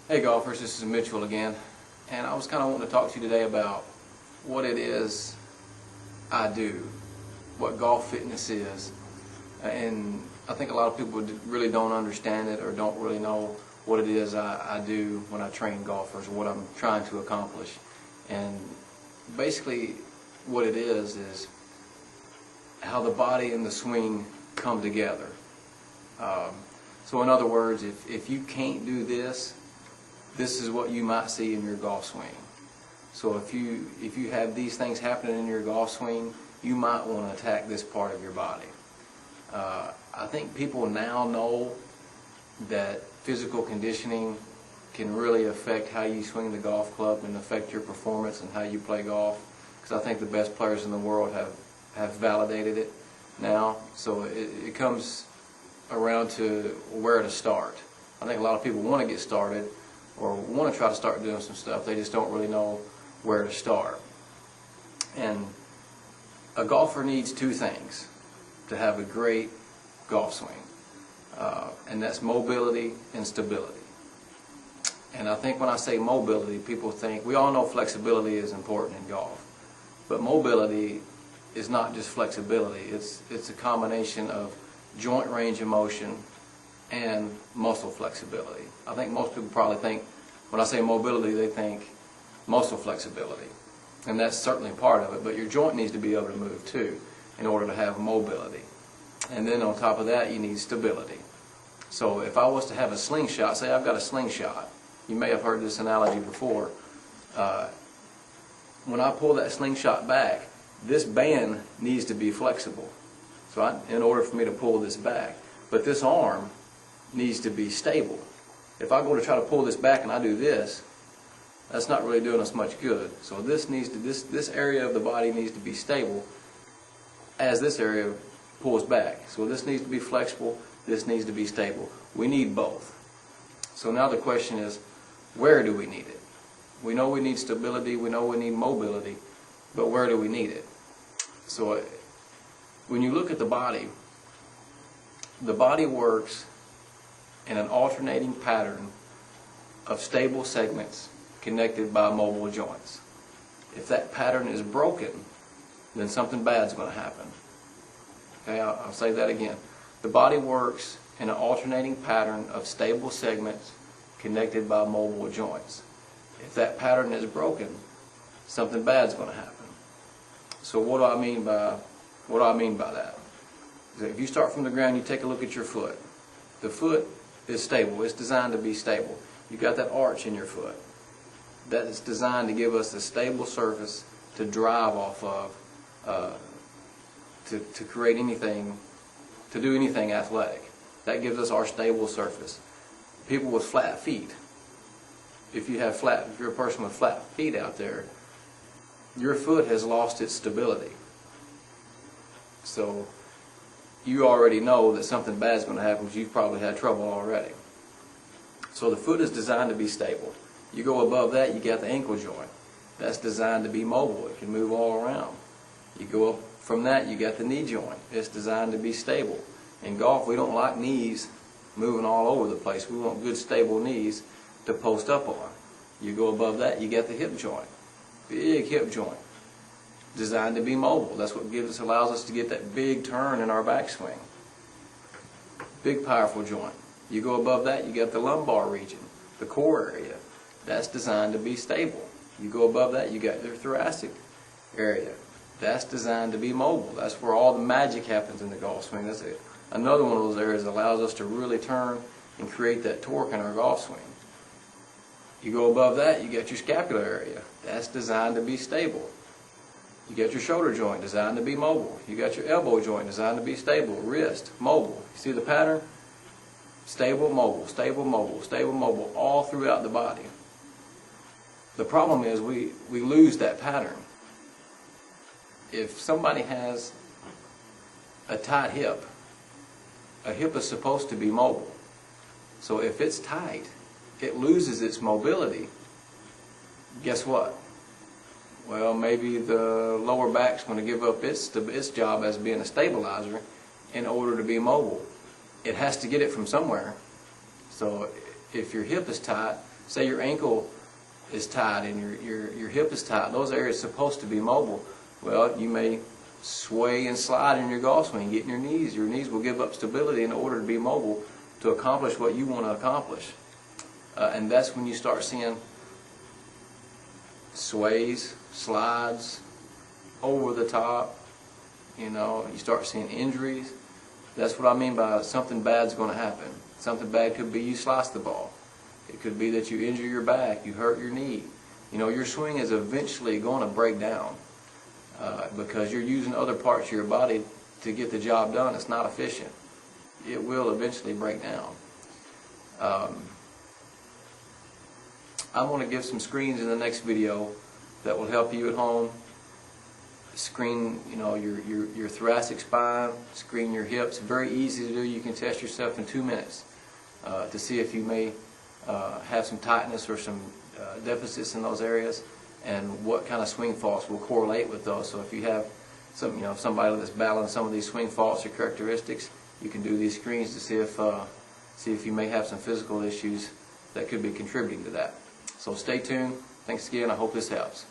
Hey golfers, this is Mitchell again, and I was kind of wanting to talk to you today about what it is I do, what golf fitness is, and I think a lot of people really don't understand it or don't really know what it is I do when I train golfers, or what I'm trying to accomplish. And basically what it is how the body and the swing come together. So in other words, if you can't do this, this is what you might see in your golf swing. So if you have these things happening in your golf swing, you might want to attack this part of your body. I think people now know that physical conditioning can really affect how you swing the golf club and affect your performance and how you play golf, because I think the best players in the world have validated it now. So it comes around to where to start. I think a lot of people want to get started or want to try to start doing some stuff. They just don't really know where to start. And a golfer needs two things to have a great golf swing, and that's mobility and stability. And I think when I say mobility, people think, we all know flexibility is important in golf, but mobility is not just flexibility. It's a combination of joint range of motion and muscle flexibility. I think most people probably think, when I say mobility, they think muscle flexibility, and that's certainly part of it, but your joint needs to be able to move too in order to have mobility. And then on top of that, you need stability. So if I was to have a slingshot, say I've got a slingshot, you may have heard this analogy before. When I pull that slingshot back, this band needs to be flexible, so in order for me to pull this back. But this arm needs to be stable. If I go to try to pull this back and I do this, that's not really doing us much good. So this area of the body needs to be stable as this area pulls back. So this needs to be flexible, this needs to be stable. We need both. So now the question is, where do we need it? We know we need stability, we know we need mobility, but where do we need it? So when you look at the body works in an alternating pattern of stable segments connected by mobile joints. If that pattern is broken, then something bad's going to happen. Okay, I'll say that again. The body works in an alternating pattern of stable segments connected by mobile joints. If that pattern is broken, something bad's going to happen. So what do I mean by that? If you start from the ground, you take a look at your foot. The foot is stable. It's designed to be stable. You've got that arch in your foot. That is designed to give us a stable surface to drive off of, to create anything, to do anything athletic. That gives us our stable surface. People with flat feet, if you're a person with flat feet out there, your foot has lost its stability. So you already know that something bad is going to happen because you've probably had trouble already. So the foot is designed to be stable. You go above that, you got the ankle joint. That's designed to be mobile. It can move all around. You go up from that, you got the knee joint. It's designed to be stable. In golf, we don't like knees moving all over the place. We want good stable knees to post up on. You go above that, you got the hip joint. Big hip joint. Designed to be mobile. That's what allows us to get that big turn in our backswing. Big powerful joint. You go above that, you got the lumbar region, the core area. That's designed to be stable. You go above that, you got your thoracic area. That's designed to be mobile. That's where all the magic happens in the golf swing. That's another one of those areas that allows us to really turn and create that torque in our golf swing. You go above that, you got your scapular area. That's designed to be stable. You got your shoulder joint designed to be mobile. You got your elbow joint designed to be stable. Wrist, mobile. You see the pattern? Stable, mobile, stable, mobile, stable, mobile, all throughout the body. The problem is we lose that pattern. If somebody has a tight hip, a hip is supposed to be mobile. So if it's tight, it loses its mobility. Guess what? Well, maybe the lower back's going to give up its job as being a stabilizer in order to be mobile. It has to get it from somewhere. So if your hip is tight, say your ankle is tight and your hip is tight, those areas are supposed to be mobile. Well, you may sway and slide in your golf swing, get in your knees. Your knees will give up stability in order to be mobile to accomplish what you want to accomplish. And that's when you start seeing sways, slides, over the top, you start seeing injuries. That's what I mean by something bad's going to happen. Something bad could be you slice the ball. It could be that you injure your back, you hurt your knee. Your swing is eventually going to break down because you're using other parts of your body to get the job done. It's not efficient. It will eventually break down. I'm going to give some screens in the next video that will help you at home. Screen, your thoracic spine, screen your hips. Very easy to do. You can test yourself in 2 minutes to see if you may have some tightness or some deficits in those areas, and what kind of swing faults will correlate with those. So if you have somebody that's battling some of these swing faults or characteristics, you can do these screens to see if you may have some physical issues that could be contributing to that. So stay tuned. Thanks again. I hope this helps.